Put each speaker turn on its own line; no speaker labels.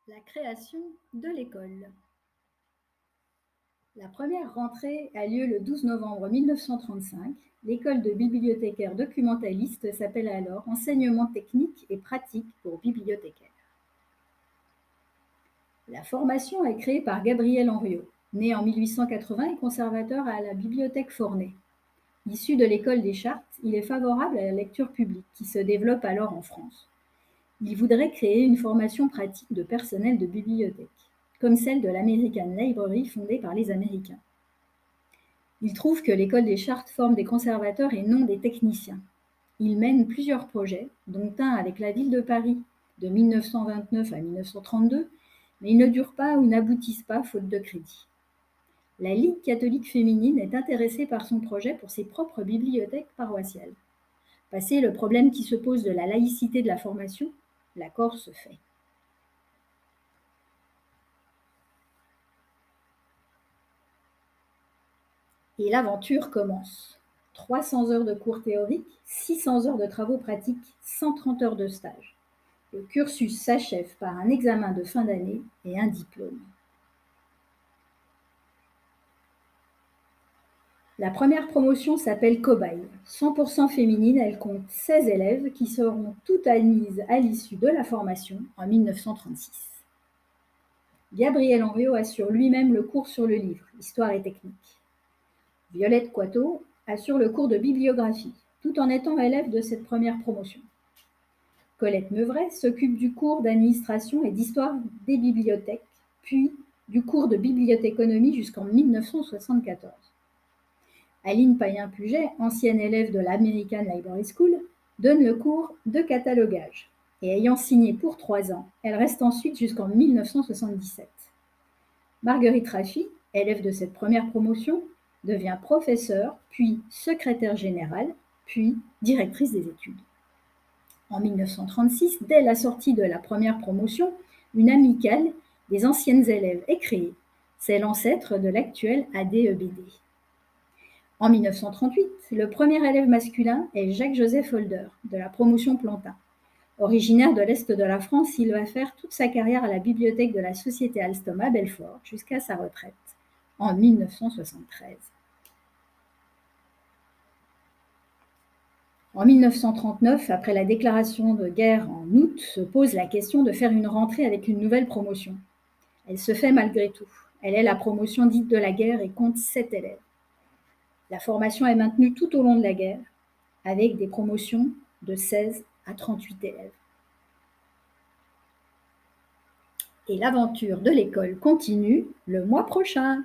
La création de l'école. La première rentrée a lieu le 12 novembre 1935. L'école de bibliothécaires documentalistes s'appelle alors Enseignement technique et pratique pour bibliothécaires. La formation est créée par Gabriel Henriot, né en 1880 et conservateur à la bibliothèque Forney. Issu de l'école des Chartes, il est favorable à la lecture publique qui se développe alors en France. Il voudrait créer une formation pratique de personnel de bibliothèque, comme celle de l'American Library fondée par les Américains. Il trouve que l'école des Chartes forme des conservateurs et non des techniciens. Il mène plusieurs projets, dont un avec la ville de Paris de 1929 à 1932, mais ils ne durent pas ou n'aboutissent pas faute de crédit. La Ligue catholique féminine est intéressée par son projet pour ses propres bibliothèques paroissiales. Passé le problème qui se pose de la laïcité de la formation, l'accord se fait. Et l'aventure commence. 300 heures de cours théoriques, 600 heures de travaux pratiques, 130 heures de stage. Le cursus s'achève par un examen de fin d'année et un diplôme. La première promotion s'appelle Cobaye. 100% féminine, elle compte 16 élèves qui seront toutes admises à l'issue de la formation en 1936. Gabriel Henriot assure lui-même le cours sur le livre, Histoire et technique. Violette Coiteau assure le cours de bibliographie, tout en étant élève de cette première promotion. Colette Meuvray s'occupe du cours d'administration et d'histoire des bibliothèques, puis du cours de bibliothéconomie jusqu'en 1974. Aline Payen-Puget, ancienne élève de l'American Library School, donne le cours de catalogage. Et ayant signé pour 3 ans, elle reste ensuite jusqu'en 1977. Marguerite Raffi, élève de cette première promotion, devient professeure, puis secrétaire générale, puis directrice des études. En 1936, dès la sortie de la première promotion, une amicale des anciennes élèves est créée. C'est l'ancêtre de l'actuel ADEBD. En 1938, le premier élève masculin est Jacques-Joseph Holder, de la promotion Plantin. Originaire de l'Est de la France, il va faire toute sa carrière à la bibliothèque de la Société Alstom à Belfort jusqu'à sa retraite en 1973. En 1939, après la déclaration de guerre en août, se pose la question de faire une rentrée avec une nouvelle promotion. Elle se fait malgré tout. Elle est la promotion dite de la guerre et compte 7 élèves. La formation est maintenue tout au long de la guerre, avec des promotions de 16 à 38 élèves. Et l'aventure de l'école continue le mois prochain.